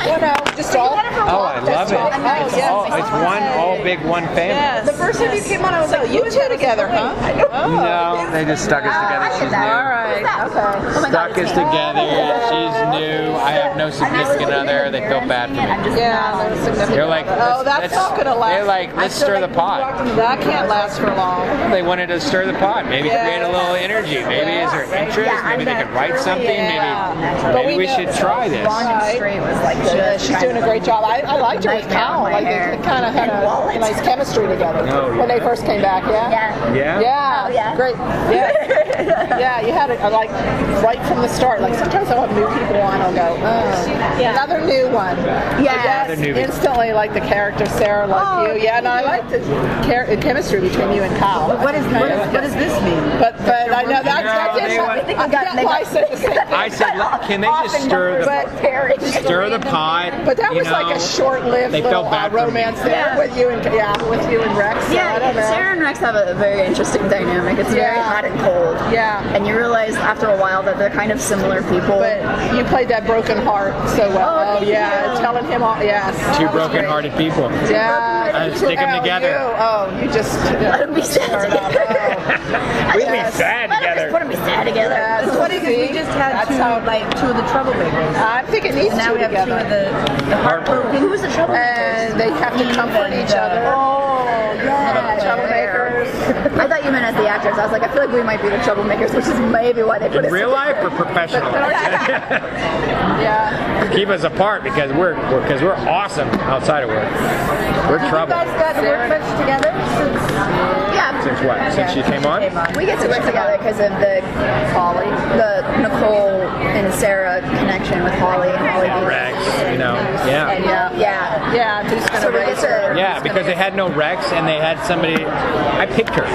Well, no, just all. Oh, I love it. It's all big one family. Yes. The first time you came on, I was like, you two together, huh? No, they just stuck us together. She's new. All right. Okay. Stuck us together. She's new. I have no significant other. They feel bad for me. Yeah, no significant. They're like, oh, that's not gonna last. They're like, let's stir the pot. That can't last for long. They wanted to stir the pot. Maybe create a little energy. Maybe is there interest? Maybe they could write something. Maybe we should try this. Straight was like she's doing a great job. I liked her with Cal. Like they kind of had a nice chemistry together when they first came back. Yeah. Great. Yeah, you had it like right from the start. Like sometimes I'll have new people on, I'll go, another new one. Yes, instantly like the character Sarah, like you. Yeah, and I like the chemistry between you and Kyle. What does this mean? But I know that didn't. I said the same thing. I said, can they just stir the pot? But that was like a short-lived little romance there with you and Rex. So I don't know. Sarah and Rex have a very interesting dynamic. It's very hot and cold. Yeah. And you realize after a while that they're kind of similar people. But you played that broken heart so well. Oh, yeah. Telling him all, Two broken-hearted people. Yeah. Stick them together. You just let them be sad together. We'd be sad together. Put them be sad together. It's funny because we just had two of the troublemakers. I'm thinking these now two we have together. two of the heartbroken. Who was the troublemakers? And they have to comfort each other. Oh, yeah. Troublemakers. I thought you meant as the actors. I was like, I feel like we might be the troublemakers, which is maybe why they put us in real life or professional. Keep us apart because we're awesome outside of work. We're trouble. You guys got to work much together Since what? Since she came on? We get to work together because of the Nicole and Sarah connection with Holly and Holly. Rex, And who's going to raise her? Yeah, because they had no Rex and they had somebody. I picked her.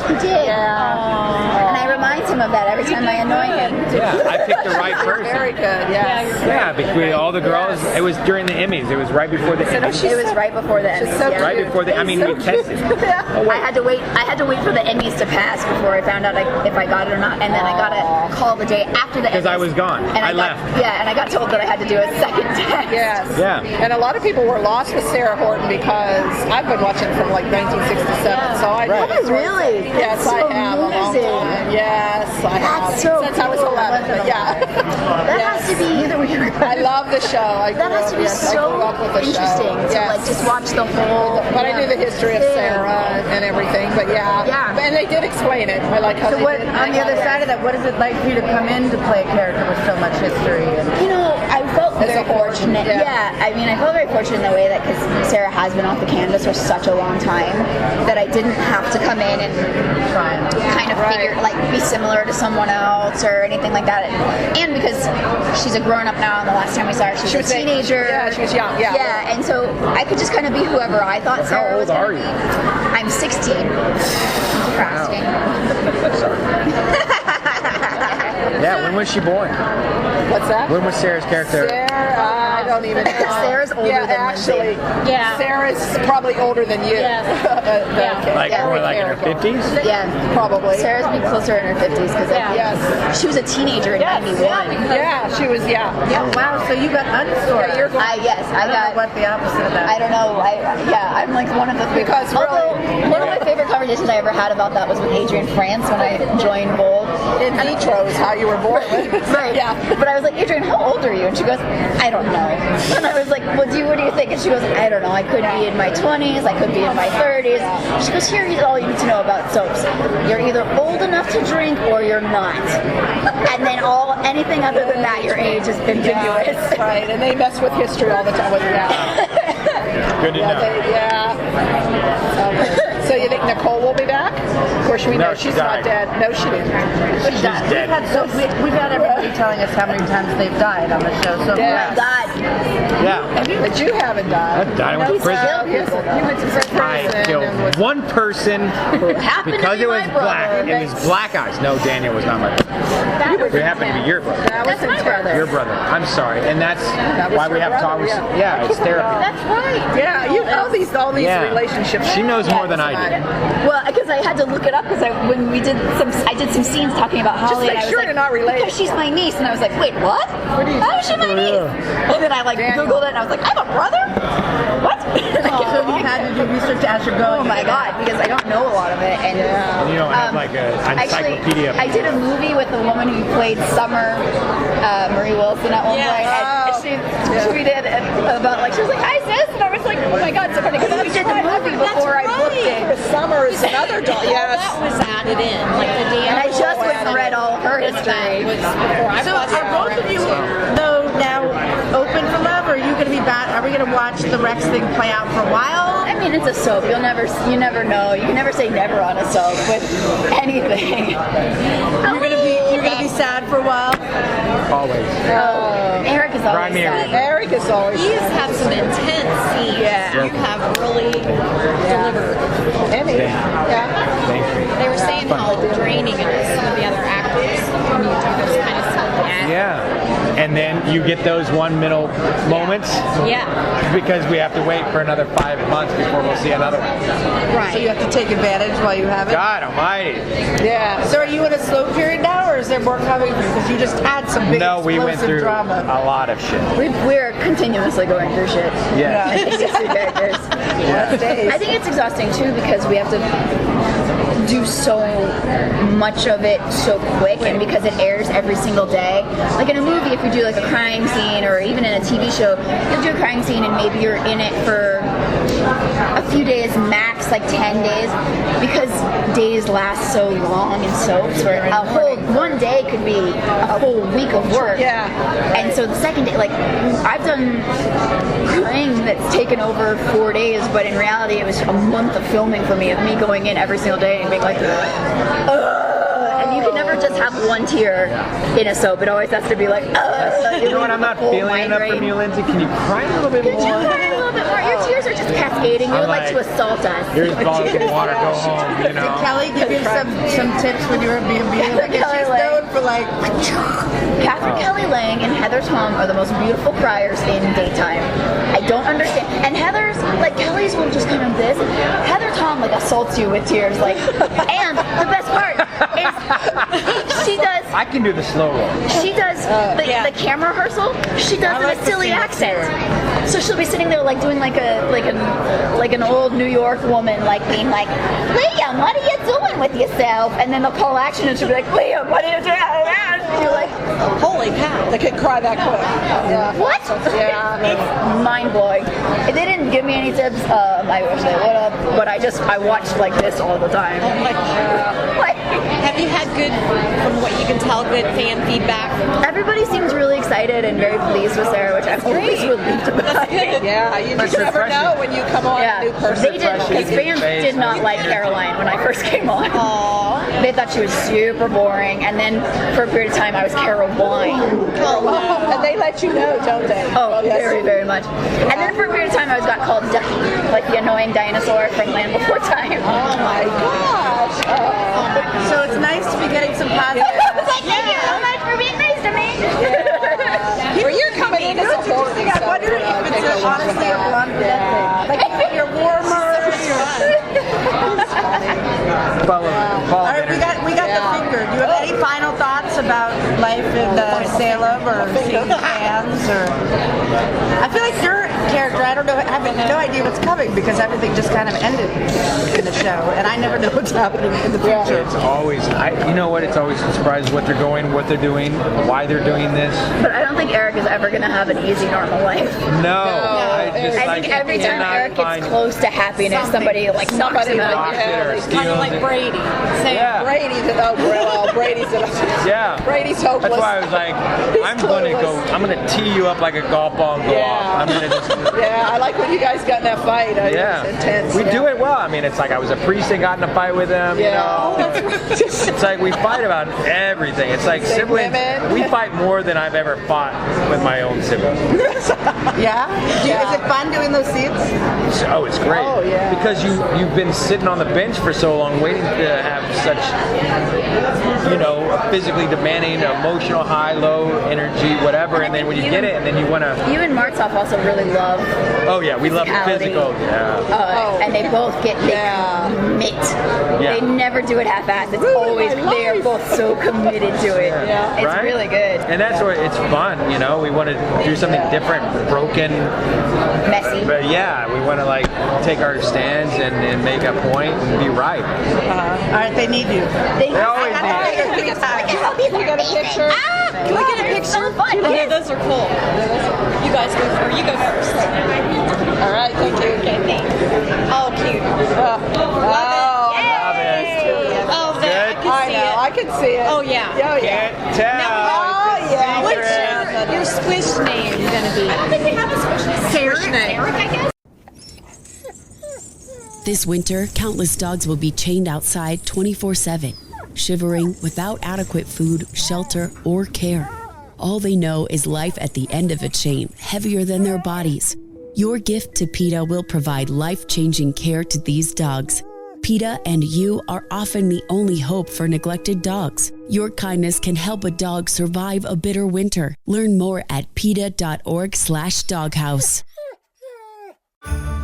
He did. And I remind him of that every time I annoy him. Yeah, I picked the right person. Very good. Yeah, between all the girls, it was during the Emmys. It was right before the Emmys. It was right before the Emmys. Right before the. I mean, we tested. I had to wait for the Emmys to pass before I found out if I got it or not, and then I got a call the day after the Emmys. Because I was gone. And I left. Yeah, and I got told that I had to do a second test. Yes. Yeah. And a lot of people were lost with Sarah Horton because I've been watching from like 1967, so I know. Really? Yes, I have. A long time. Yes, I have. Since I was 11. But that has to be either. I love the show. That has to be so interesting to like just watch the whole. But I knew the history of Sarah and everything. But and they did explain it. I like how. So what on the other side of that? What is it like for you to come in to play a character with so much history? I felt very fortunate. I mean, I felt very fortunate in the way that because Sarah has been off the canvas for such a long time that I didn't have to come in and kind of figure be similar to someone else or anything like that. And because she's a grown up now, and the last time we saw her, she was a teenager. Yeah, she was young. Yeah, and so I could just kind of be whoever I thought Sarah was. How old are you? I'm 16. Thank you for asking. Yeah, when was she born? What's that? When was Sarah's character? Sarah, I don't even know. Sarah's older than actually. Linsey. Yeah. Sarah's probably older than you. More like in her 50s? Yeah. Probably. Sarah's be closer in her 50s because she was a teenager in 91. Yeah, she was, Wow, so you got unstored. I got what the opposite of that. I don't know. I'm like one of the because one of my favorite conversations I ever had about that was with Adrienne France when I joined Bold. In vitro is how you were born. Right. Yeah. But I was like, Adrienne, how old are you? And she goes, I don't know. And I was like, what do you think? And she goes, I don't know. I could be in my 20s. I could be in my 30s. She goes, here's all you need to know about soaps. You're either old enough to drink or you're not. And then anything other than that, your age is ambiguous. Right. And they mess with history all the time. Good to know. So you think Nicole will be back? Of course, we know she's not dead. No, she didn't. She's dead. We've had everybody telling us how many times they've died on the show. So God. Yeah. But you haven't died. I died. I went to prison. You went to prison. I killed one person because it was black. It was black eyes. No, Daniel was not my brother. It happened to be your brother. That's my brother. Your brother. I'm sorry. And that's why we have talks. Yeah, it's therapy. That's right. Yeah, you know all these relationships. She knows more than I do. Well, because I had to look it up because when we did I did some scenes talking about Holly. Just make sure you're not related. Because she's my niece, and I was like, wait, what? How is she my niece? then I Googled it and I was like, I have a brother? What? So you had to do research as you're going. Oh my God, because I don't know a lot of it. And you don't have like an encyclopedia. Actually, I did a movie with the woman who played Summer, Marie Wilson at one point. And she tweeted about she was like, hi sis, and I was like, oh my God, so funny, because we did the movie before I booked it. Summer is another dog. Yes. That was added in, and I just went and read all of her history. So are both of you though now open for love, or are you going to be are we going to watch the Rex thing play out for a while? I mean, it's a soap. You never know. You can never say never on a soap with anything. You're gonna be sad for a while. Always. Eric is always sad. Eric is always. He's had some intense scenes. Yeah. You have really delivered. They were saying how draining it is, some of the other actors when you do this kind of stuff. Yeah. And then you get those 1 minute moments. Yeah. Because we have to wait for another 5 months before we'll see another one. Right. So you have to take advantage while you have it. God almighty. Yeah. So are you in a slow period now, or is there more coming? Because you just had some big we went through drama. a lot of shit. We're continuously going through shit. Yeah. Characters. I think it's exhausting too because we have to do so much of it so quick, and because it airs every single day. Like in a movie, if you do like a crime scene, or even in a TV show, you'll do a crime scene and maybe you're in it for a few days max, like 10 days, because days last so long in soaps where a whole one day could be a whole week of work. Yeah. And so the second day, like I've done Ring that's taken over 4 days, but in reality it was a month of filming for me, of me going in every single day and being like, and you can never just have one tear in a soap. It always has to be like, you know what? I'm not feeling enough from you, Lindsay. Can you cry a little bit more? Could you cry a little bit more? Your tears are just cascading. You would like to assault us. Here's bottles of water. Go home. You know. Did Kelly give you some tips when you were being like, she's known for like. Catherine Kelly Lang and Heather Tom are the most beautiful criers in daytime. I don't understand. And Heather's, like Kelly's will just kind of this. Heather Tom like assaults you with tears, like. And the best part is she does. I can do the slow roll. She does the camera rehearsal. She does it in a silly accent. So she'll be sitting there like doing like an old New York woman, like being like, Liam, what are you doing with yourself? And then they'll call action and she'll be like, Liam, what are you doing? And you're like, holy cow. They could cry that quick. Yeah. what? Yeah. It's mind blowing. They didn't give me any tips. I wish they would have, but I watched like this all the time. Like, have you had good, from what you can tell, good fan feedback? Everybody seems really excited and very pleased with Sarah, which I'm always relieved about. Yeah, you just never know when you come on a new person. They did, because fans did not like Caroline when I first came on. Aww. They thought she was super boring, and then for a period of time I was Carol Wine. And they let you know, don't they? Oh, very, very much. And then for a period of time I got called Ducky, like the annoying dinosaur from Land Before Time. Oh my gosh. So it's nice to be getting some positive. Thank you so much for being nice to me. Well, you're coming in as a horror. I wonder if it's honestly a blonde thing. Like you're warmer. All right, we got the finger. Do you have any final thoughts about life in Salem or seeing fans? Or I feel like your character, I have no idea what's coming because everything just kind of ended in the show, and I never know what's happening in the future. It's always, you know what? It's always a surprise what they're doing, why they're doing this. But I don't think Eric is ever going to have an easy, normal life. No. I think every time Eric gets close to happiness, somebody knocks him out. Kind of like Brady. Yeah. Brady's Brady's hopeless. That's why I was like, I'm gonna tee you up like a golf ball and go off. I'm gonna just. Yeah, I like when you guys got in that fight. Yeah, it was intense. We do it well. I mean, it's like I was a priest and got in a fight with him. You know, it's like we fight about everything. It's like siblings. We fight more than I've ever fought with my own siblings. Yeah? Is it fun doing those scenes? Oh, it's great. Oh, yeah. Because you've been sitting on the bench for so long waiting to have such, physically demanding, emotional, high, low energy, whatever, and then when you get it, and then you want to... You and Martsoff also really love... Oh, yeah, we love physical, and they both commit. Yeah. They never do it half-assed. It's always, they are both so committed to it. Yeah. It's really good. And that's where it's fun, we want to do something different, broken, Messy. but yeah, we want to like take our stands and make a point and be right. All right, they need you. They always need you. Can we get a picture? Can we get a picture? So fun. Yeah, those are cool. You guys go first. You go first. All right, thank you. Okay, thanks. Oh, cute. Oh, there. I can see it. I know. I can see it. Oh, yeah. Oh, yeah. Can't tell. Oh, yeah. What's your squish name gonna be? I don't think we have a squish name. Sarah, I guess. This winter, countless dogs will be chained outside 24/7, shivering without adequate food, shelter, or care. All they know is life at the end of a chain, heavier than their bodies. Your gift to PETA will provide life-changing care to these dogs. PETA and you are often the only hope for neglected dogs. Your kindness can help a dog survive a bitter winter. Learn more at PETA.org/doghouse.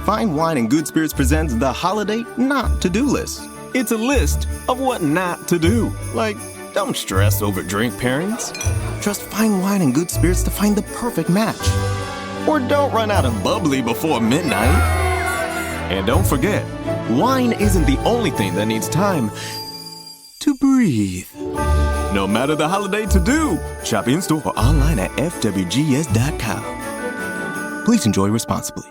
Fine Wine and Good Spirits presents the Holiday Not To-Do List. It's a list of what not to do. Like, don't stress over drink pairings. Trust Fine Wine and Good Spirits to find the perfect match. Or don't run out of bubbly before midnight. And don't forget, wine isn't the only thing that needs time to breathe. No matter the holiday to-do, shop in-store or online at fwgs.com. Please enjoy responsibly.